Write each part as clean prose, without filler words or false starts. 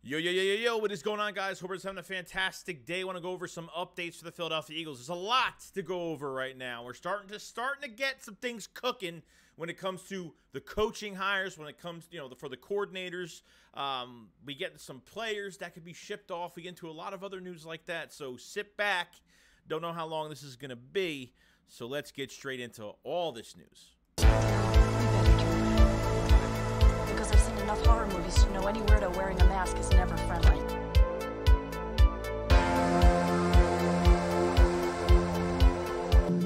Yo, what is going on, guys? Hope everyone's having a fantastic day. I want to go over some updates for the Philadelphia Eagles. There's a lot to go over right now. We're starting to get some things cooking when it comes to the coaching hires, when it comes, for the coordinators. We get some players that could be shipped off. We get into a lot of other news like that. So sit back. Don't know how long this is going to be. So let's get straight into all this news. Because I've seen enough horror movies to know any weirdo wearing a mask is never friendly.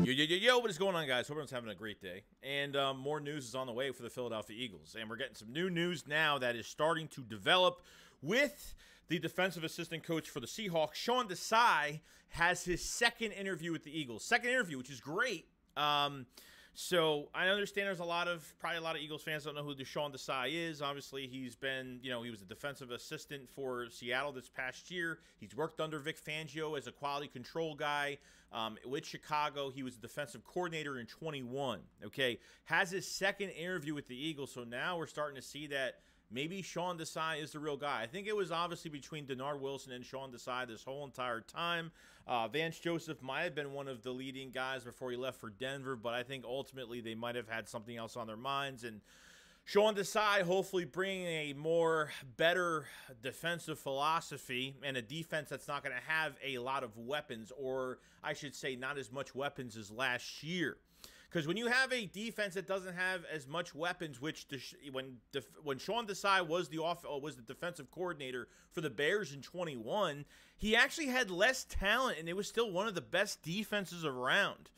Yo, what is going on, guys? Hope everyone's having a great day. And more news is on the way for the Philadelphia Eagles. And we're getting some new news now that is starting to develop with the defensive assistant coach for the Seahawks. Sean Desai has his second interview with the Eagles. Second interview, which is great. So I understand there's probably a lot of Eagles fans don't know who Sean Desai is. Obviously, he's been, he was a defensive assistant for Seattle this past year. He's worked under Vic Fangio as a quality control guy. With Chicago, he was a defensive coordinator in 21. Okay, has his second interview with the Eagles. So now we're starting to see that maybe Sean Desai is the real guy. I think it was obviously between Denard Wilson and Sean Desai this whole entire time. Vance Joseph might have been one of the leading guys before he left for Denver, but I think ultimately they might have had something else on their minds. And Sean Desai hopefully bringing a better defensive philosophy and a defense that's not going to have a lot of weapons, or I should say not as much weapons as last year. Because when you have a defense that doesn't have as much weapons, which when Sean Desai was the defensive coordinator for the Bears in 21, he actually had less talent, and it was still one of the best defenses around.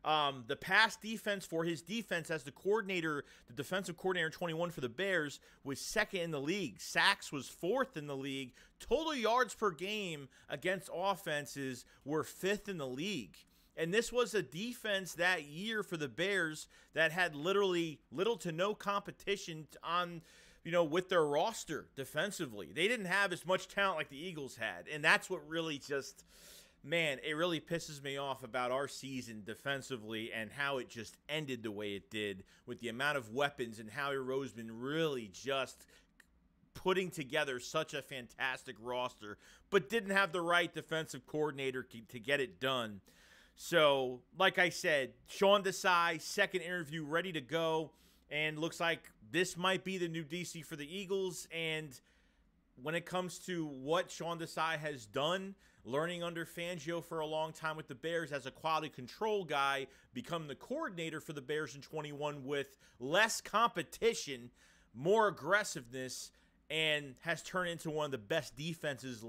The pass defense for his defense as the defensive coordinator in 21 for the Bears was second in the league. Sacks was fourth in the league. Total yards per game against offenses were fifth in the league. And this was a defense that year for the Bears that had literally little to no competition on, with their roster defensively. They didn't have as much talent like the Eagles had. And that's what really just, man, it really pisses me off about our season defensively and how it just ended the way it did with the amount of weapons and Howie Roseman really just putting together such a fantastic roster, but didn't have the right defensive coordinator to get it done. So, like I said, Sean Desai, second interview ready to go, and looks like this might be the new DC for the Eagles. And when it comes to what Sean Desai has done, learning under Fangio for a long time with the Bears as a quality control guy, become the coordinator for the Bears in 21 with less competition, more aggressiveness, and has turned into one of the best defenses,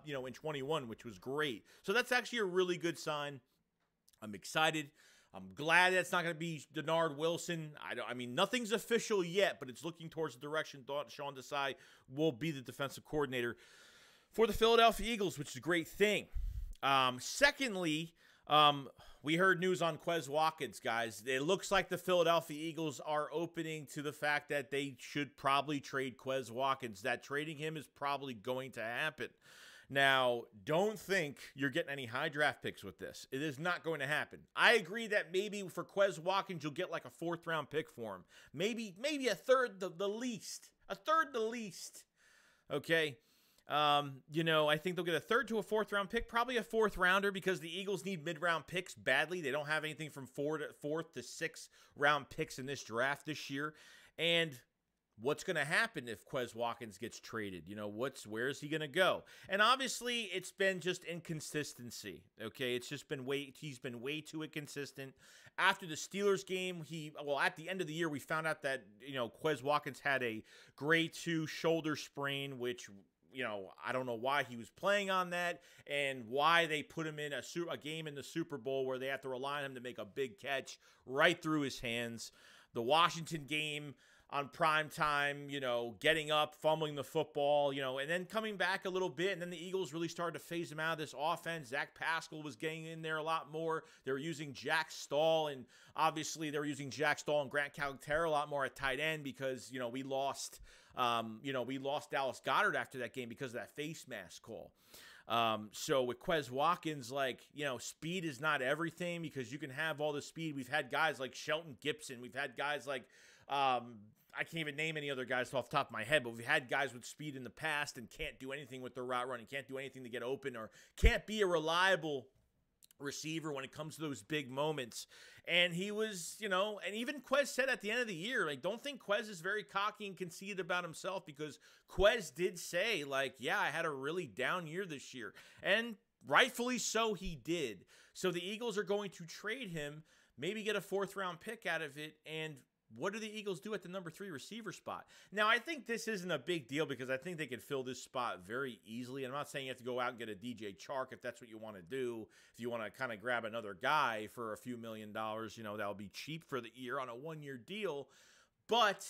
in 21, which was great. So that's actually a really good sign. I'm excited. I'm glad that's not going to be Denard Wilson. I mean, nothing's official yet, but it's looking towards the direction Sean Desai will be the defensive coordinator for the Philadelphia Eagles, which is a great thing. Secondly, we heard news on Quez Watkins, guys. It looks like the Philadelphia Eagles are opening to the fact that they should probably trade Quez Watkins, that trading him is probably going to happen. Now, don't think you're getting any high draft picks with this. It is not going to happen. I agree that maybe for Quez Watkins, you'll get like a fourth-round pick for him. Maybe a third the least. A third the least. Okay? I think they'll get a third to a fourth-round pick, probably a fourth-rounder, because the Eagles need mid-round picks badly. They don't have anything from fourth to sixth-round picks in this draft this year. And what's going to happen if Quez Watkins gets traded? Where is he going to go? And obviously, it's been just inconsistency. Okay, it's just been he's been way too inconsistent. After the Steelers game, at the end of the year, we found out that Quez Watkins had a grade 2 shoulder sprain, which I don't know why he was playing on that and why they put him in a game in the Super Bowl where they have to rely on him to make a big catch right through his hands. The Washington game on prime time, getting up, fumbling the football, and then coming back a little bit, and then the Eagles really started to phase him out of this offense. Zach Pascal was getting in there a lot more. They were using Jack Stahl, and obviously they were using Jack Stahl and Grant Calcaterra a lot more at tight end because, we lost Dallas Goedert after that game because of that face mask call. So with Quez Watkins, speed is not everything because you can have all the speed. We've had guys like Shelton Gibson. We've had guys like, I can't even name any other guys off the top of my head, but we've had guys with speed in the past and can't do anything with their route running, can't do anything to get open, or can't be a reliable receiver when it comes to those big moments. And he was, you know, and even Quez said at the end of the year, like, don't think Quez is very cocky and conceited about himself, because Quez did say, like, yeah, I had a really down year this year. And rightfully so, he did. So the Eagles are going to trade him, maybe get a 4th-round pick out of it, and what do the Eagles do at the number 3 receiver spot? Now, I think this isn't a big deal, because I think they could fill this spot very easily. And I'm not saying you have to go out and get a DJ Chark if that's what you want to do. If you want to kind of grab another guy for a few $1 million, you know, that'll be cheap for the year on a 1-year deal. But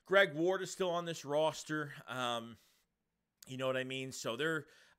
Greg Ward is still on this roster. You know what I mean? So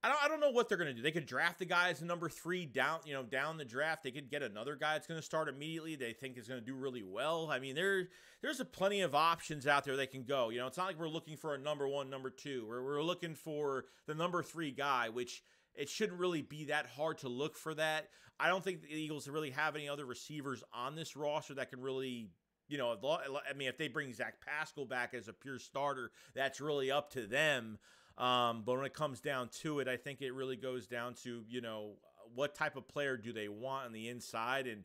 I don't know what they're going to do. They could draft the guy as a number 3 down the draft. They could get another guy that's going to start immediately. They think is going to do really well. I mean, there's a plenty of options out there they can go. You know, it's not like we're looking for a number 1, number 2. We're looking for the number 3 guy, which it shouldn't really be that hard to look for that. I don't think the Eagles really have any other receivers on this roster that can really, you know, I mean, if they bring Zach Pascal back as a pure starter, that's really up to them. But when it comes down to it, I think it really goes down to, you know, what type of player do they want on the inside, and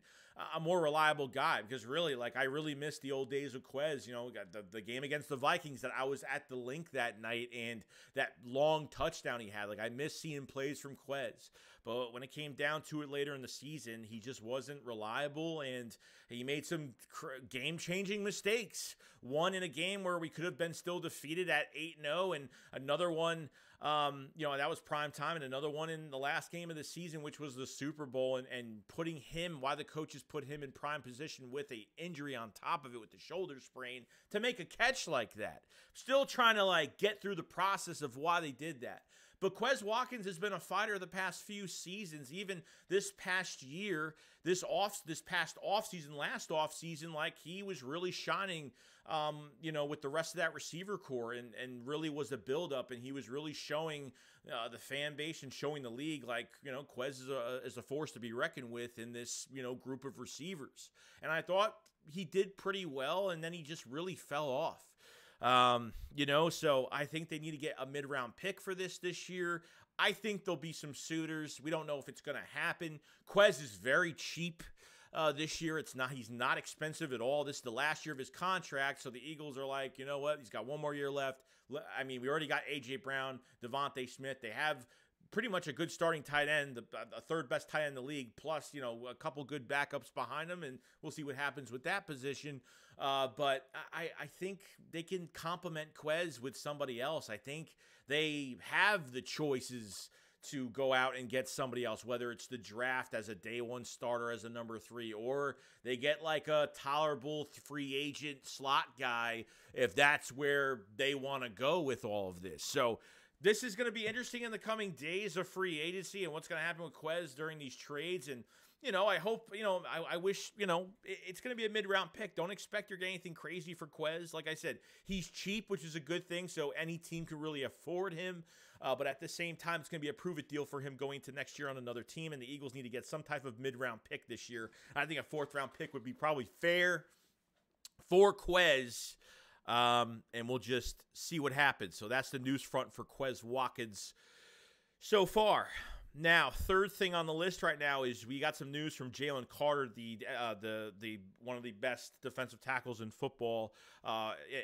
a more reliable guy, because really, like, I really miss the old days of Quez. You know, we got the game against the Vikings that I was at the link that night, and that long touchdown he had. Like, I miss seeing plays from Quez. But when it came down to it later in the season, he just wasn't reliable, and he made some game-changing mistakes. One in a game where we could have been still defeated at 8-0, and another one, you know, that was prime time, and another one in the last game of the season, which was the Super Bowl, and putting him, why the coaches put him in prime position with a injury on top of it with the shoulder sprain to make a catch like that. Still trying to, like, get through the process of why they did that. But Quez Watkins has been a fighter the past few seasons, even this past year, this past offseason, last offseason, like, he was really shining, you know, with the rest of that receiver core, and really was a buildup, and he was really showing the fan base and showing the league, like, you know, Quez is a force to be reckoned with in this, you know, group of receivers. And I thought he did pretty well, and then he just really fell off. You know, so I think they need to get a mid-round pick for this year. I think there'll be some suitors. We don't know if it's going to happen. Quez is very cheap this year. He's not expensive at all. This is the last year of his contract, so the Eagles are like, you know what? He's got one more year left. I mean, we already got A.J. Brown, Devontae Smith. They have pretty much a good starting tight end, the 3rd best tight end in the league, plus, you know, a couple good backups behind him, and we'll see what happens with that position. But I think they can complement Quez with somebody else. I think they have the choices to go out and get somebody else, whether it's the draft as a day 1 starter as a number 3, or they get like a tolerable free agent slot guy if that's where they want to go with all of this. So this is going to be interesting in the coming days of free agency and what's going to happen with Quez during these trades. And, you know, I hope, you know, I wish, you know, it's going to be a mid-round pick. Don't expect you're getting anything crazy for Quez. Like I said, he's cheap, which is a good thing, so any team can really afford him. But at the same time, it's going to be a prove-it deal for him going to next year on another team, and the Eagles need to get some type of mid-round pick this year. I think a 4th-round pick would be probably fair for Quez, and we'll just see what happens. So that's the news front for Quez Watkins so far. Now, 3rd thing on the list right now is we got some news from Jalen Carter, the one of the best defensive tackles in football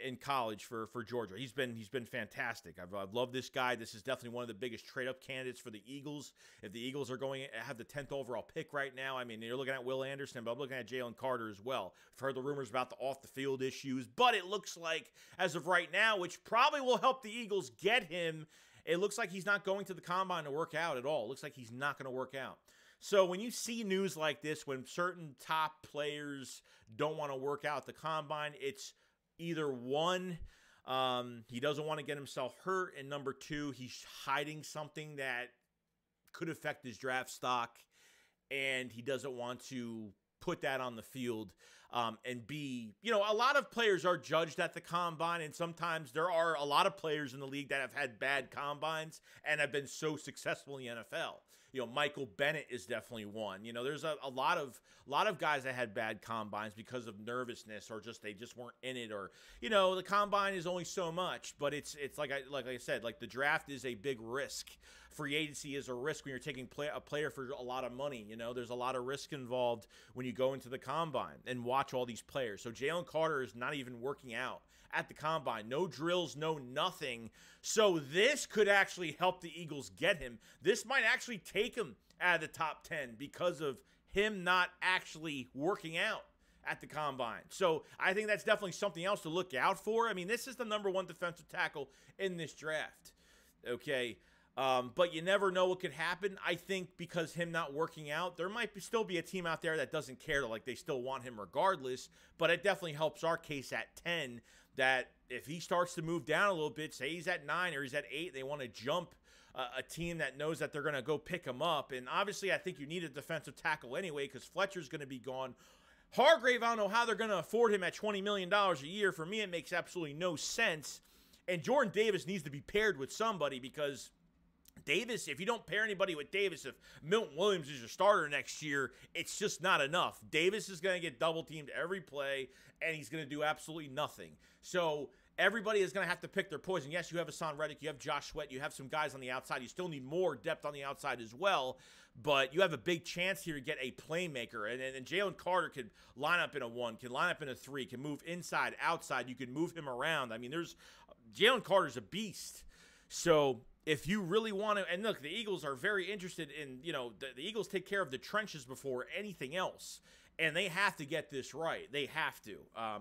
in college for Georgia. He's been fantastic. I've loved this guy. This is definitely one of the biggest trade-up candidates for the Eagles. If the Eagles are going to have the 10th overall pick right now, I mean, you're looking at Will Anderson, but I'm looking at Jalen Carter as well. I've heard the rumors about the off-the-field issues, but it looks like, as of right now, which probably will help the Eagles get him, it looks like he's not going to the combine to work out at all. It looks like he's not going to work out. So when you see news like this, when certain top players don't want to work out at the combine, it's either one, he doesn't want to get himself hurt, and number 2, he's hiding something that could affect his draft stock, and he doesn't want to put that on the field. and be, a lot of players are judged at the combine, and sometimes there are a lot of players in the league that have had bad combines and have been so successful in the NFL. Michael Bennett is definitely one. There's a lot of guys that had bad combines because of nervousness or they just weren't in it, or the combine is only so much. But it's like I said, like the draft is a big risk. Free agency is a risk when you're taking a player for a lot of money. There's a lot of risk involved when you go into the combine and watch all these players. So Jalen Carter is not even working out at the combine. No drills, no nothing. So this could actually help the Eagles get him. This might actually take him out of the top 10 because of him not actually working out at the combine. So I think that's definitely something else to look out for. I mean, this is the #1 defensive tackle in this draft. Okay. But you never know what could happen. I think because him not working out, there might still be a team out there that doesn't care, they still want him regardless. But it definitely helps our case at 10 that if he starts to move down a little bit, say he's at 9 or he's at 8, they want to jump a team that knows that they're going to go pick him up. And obviously I think you need a defensive tackle anyway because Fletcher's going to be gone. Hargrave, I don't know how they're going to afford him at $20 million a year. For me, it makes absolutely no sense. And Jordan Davis needs to be paired with somebody because Davis, if you don't pair anybody with Davis, if Milton Williams is your starter next year, it's just not enough. Davis is going to get double teamed every play, and he's going to do absolutely nothing. So everybody is going to have to pick their poison. Yes, you have Hassan Reddick, you have Josh Sweat, you have some guys on the outside. You still need more depth on the outside as well, but you have a big chance here to get a playmaker. And Jalen Carter could line up in a 1, can line up in a 3, can move inside, outside. You can move him around. I mean, Jalen Carter's a beast. So if you really want to, and look, the Eagles are very interested in, the Eagles take care of the trenches before anything else, and they have to get this right. They have to.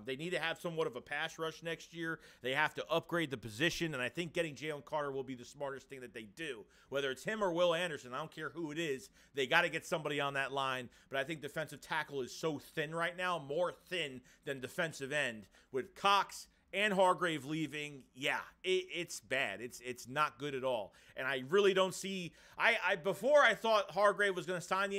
They need to have somewhat of a pass rush next year. They have to upgrade the position, and I think getting Jalen Carter will be the smartest thing that they do. Whether it's him or Will Anderson, I don't care who it is, they got to get somebody on that line, but I think defensive tackle is so thin right now, more thin than defensive end, with Cox and Hargrave leaving. Yeah, it's bad. It's not good at all. And I really don't see. Before I thought Hargrave was going to sign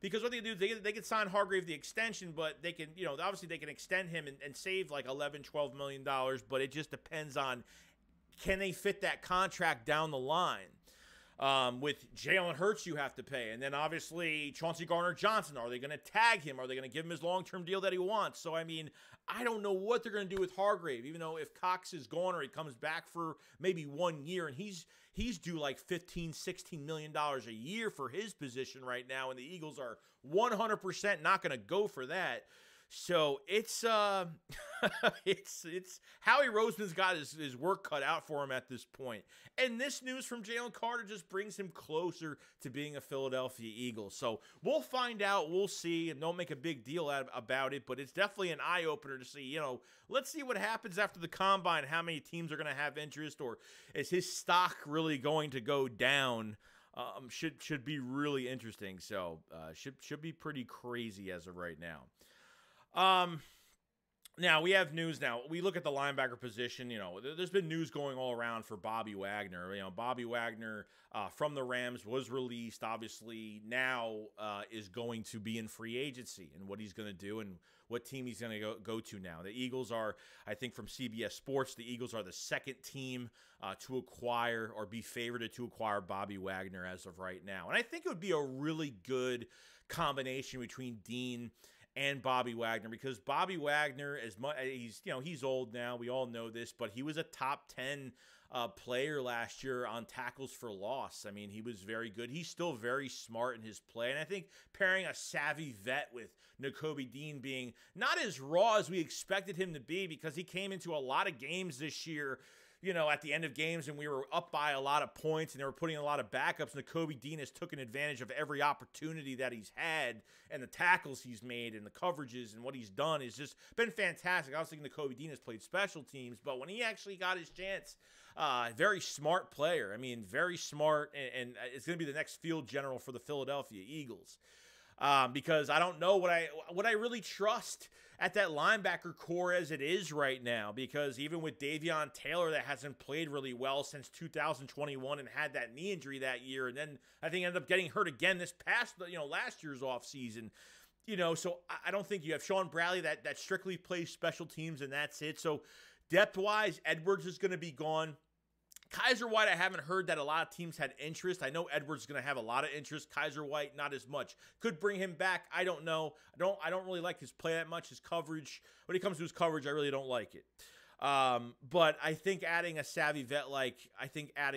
because what they do, they can sign Hargrave the extension, but they can, obviously they can extend him and save like $11-12 million. But it just depends on, can they fit that contract down the line? With Jalen Hurts, you have to pay. And then obviously Chauncey Gardner-Johnson, are they going to tag him? Are they going to give him his long-term deal that he wants? So, I mean, I don't know what they're going to do with Hargrave, even though if Cox is gone or he comes back for maybe 1 year, and he's due like $15-16 million a year for his position right now, and the Eagles are 100% not going to go for that. So it's it's Howie Roseman's got his work cut out for him at this point. And this news from Jalen Carter just brings him closer to being a Philadelphia Eagle. So we'll find out, we'll see, and don't make a big deal about it, but it's definitely an eye-opener to see, let's see what happens after the combine, how many teams are going to have interest, or is his stock really going to go down? Should be really interesting. So should be pretty crazy as of right now. Now we have news. Now we look at the linebacker position. There's been news going all around for Bobby Wagner. Bobby Wagner from the Rams was released. Obviously now is going to be in free agency, and what he's going to do and what team he's going to go to now. The Eagles are, I think, from CBS Sports, the Eagles are the second team to acquire or be favored to acquire Bobby Wagner as of right now. And I think it would be a really good combination between Dean and Bobby Wagner, because Bobby Wagner, as much he's old now, we all know this, but he was a top 10 player last year on tackles for loss. I mean, he was very good. He's still very smart in his play, and I think pairing a savvy vet with Nakobe Dean being not as raw as we expected him to be, because he came into a lot of games this year, at the end of games, and we were up by a lot of points, and they were putting a lot of backups. Nakobe Dean has taken advantage of every opportunity that he's had, and the tackles he's made, and the coverages, and what he's done has just been fantastic. I was thinking Nakobe Dean has played special teams, but when he actually got his chance, very smart player. I mean, very smart, and it's going to be the next field general for the Philadelphia Eagles. Because I don't know what I really trust at that linebacker core as it is right now, because even with Davion Taylor, that hasn't played really well since 2021 and had that knee injury that year, and then I think ended up getting hurt again this past, last year's offseason. So I don't think you have Sean Bradley that strictly plays special teams and that's it. So depth-wise, Edwards is going to be gone. Kaiser White, I haven't heard that a lot of teams had interest. I know Edwards is going to have a lot of interest. Kaiser White, not as much. Could bring him back. I don't know. I don't really like his play that much. His coverage, when it comes to his coverage, I really don't like it. But I think adding a savvy vet,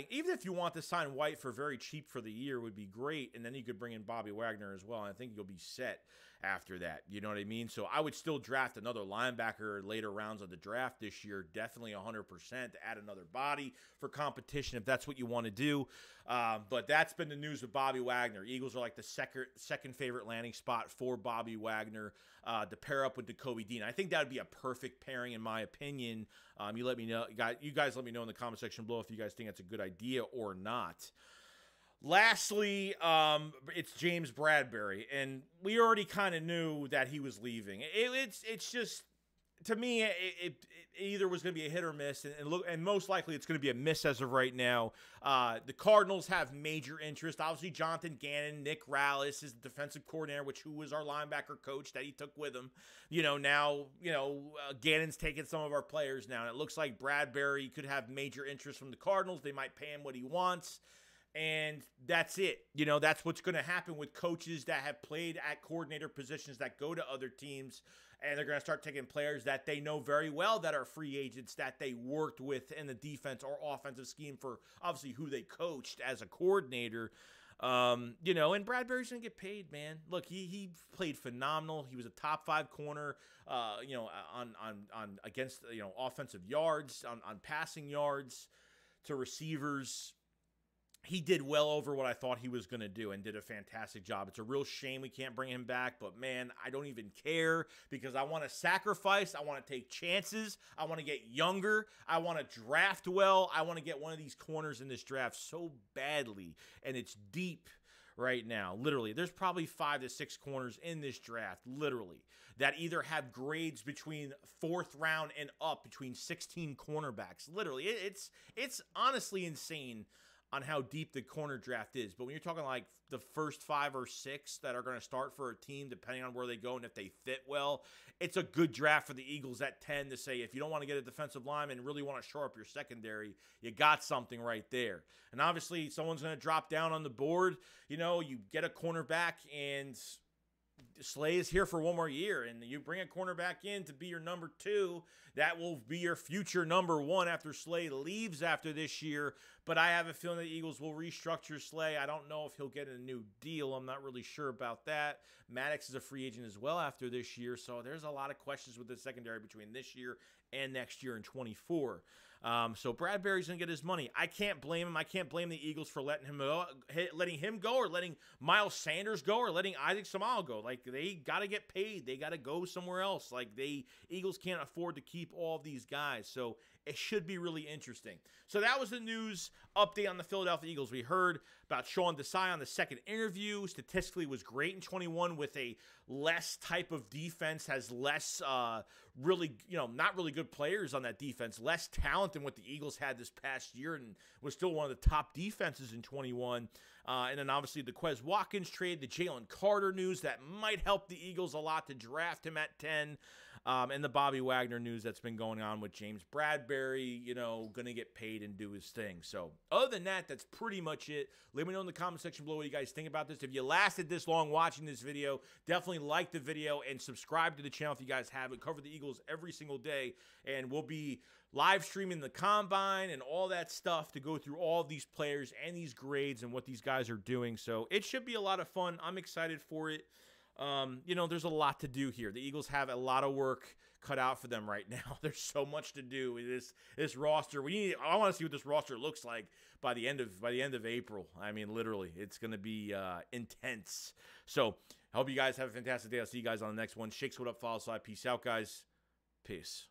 even if you want to sign White for very cheap for the year would be great. And then you could bring in Bobby Wagner as well. And I think you'll be set after that. You know what I mean? So I would still draft another linebacker later rounds of the draft this year. Definitely 100% to add another body for competition if that's what you want to do. But that's been the news with Bobby Wagner. Eagles are like the second favorite landing spot for Bobby Wagner to pair up with Jacoby Dean. I think that would be a perfect pairing in my opinion. You let me know, you guys let me know in the comment section below if you guys think that's a good idea or not. Lastly, it's James Bradberry, and we already kind of knew that he was leaving. It's just, to me, it either was going to be a hit or miss, and most likely it's going to be a miss as of right now. The Cardinals have major interest. Obviously, Jonathan Gannon, Nick Rallis is the defensive coordinator, who was our linebacker coach that he took with him. Gannon's taking some of our players now, and it looks like Bradberry could have major interest from the Cardinals. They might pay him what he wants. And that's it. That's what's going to happen with coaches that have played at coordinator positions that go to other teams, and they're going to start taking players that they know very well that are free agents that they worked with in the defense or offensive scheme for obviously who they coached as a coordinator. And Bradberry's going to get paid, man. Look, he played phenomenal. He was a top 5 corner, on against, offensive yards, on passing yards to receivers. He did well over what I thought he was going to do and did a fantastic job. It's a real shame we can't bring him back, but man, I don't even care because I want to sacrifice. I want to take chances. I want to get younger. I want to draft well. I want to get one of these corners in this draft so badly, and it's deep right now. Literally, there's probably 5 to 6 corners in this draft, literally, that either have grades between 4th round and up, between 16 cornerbacks. Literally, it's honestly insane on how deep the corner draft is. But when you're talking like the first 5 or 6 that are going to start for a team, depending on where they go and if they fit well, it's a good draft for the Eagles at 10 to say, if you don't want to get a defensive lineman and really want to shore up your secondary, you got something right there. And obviously someone's going to drop down on the board. You get a cornerback, and Slay is here for one more year, and you bring a cornerback in to be your number 2. That will be your future number 1 after Slay leaves after this year. But I have a feeling the Eagles will restructure Slay. I don't know if he'll get a new deal. I'm not really sure about that. Maddox is a free agent as well after this year, so there's a lot of questions with the secondary between this year and next year in 24. So Bradberry's going to get his money. I can't blame him. I can't blame the Eagles for letting him go or letting Miles Sanders go or letting Isaac Seumalo go. Like, they got to get paid. They got to go somewhere else. Like, Eagles can't afford to keep all of these guys. So it should be really interesting. So that was the news update on the Philadelphia Eagles. We heard about Sean Desai on the second interview. Statistically was great in 21 with a less type of defense, has less really, not really good players on that defense, less talent than what the Eagles had this past year, and was still one of the top defenses in 21. And then obviously the Quez Watkins trade, the Jalen Carter news that might help the Eagles a lot to draft him at 10. And the Bobby Wagner news that's been going on with James Bradberry, going to get paid and do his thing. So other than that, that's pretty much it. Let me know in the comment section below what you guys think about this. If you lasted this long watching this video, definitely like the video and subscribe to the channel if you guys haven't. Cover the Eagles every single day, and we'll be live streaming the combine and all that stuff to go through all of these players and these grades and what these guys are doing. So it should be a lot of fun. I'm excited for it. There's a lot to do here. The Eagles have a lot of work cut out for them right now. There's so much to do with this roster. I want to see what this roster looks like by the end of April. I mean, literally, it's going to be intense. So I hope you guys have a fantastic day. I'll see you guys on the next one. Shake Squad up, follow side. Peace out, guys. Peace.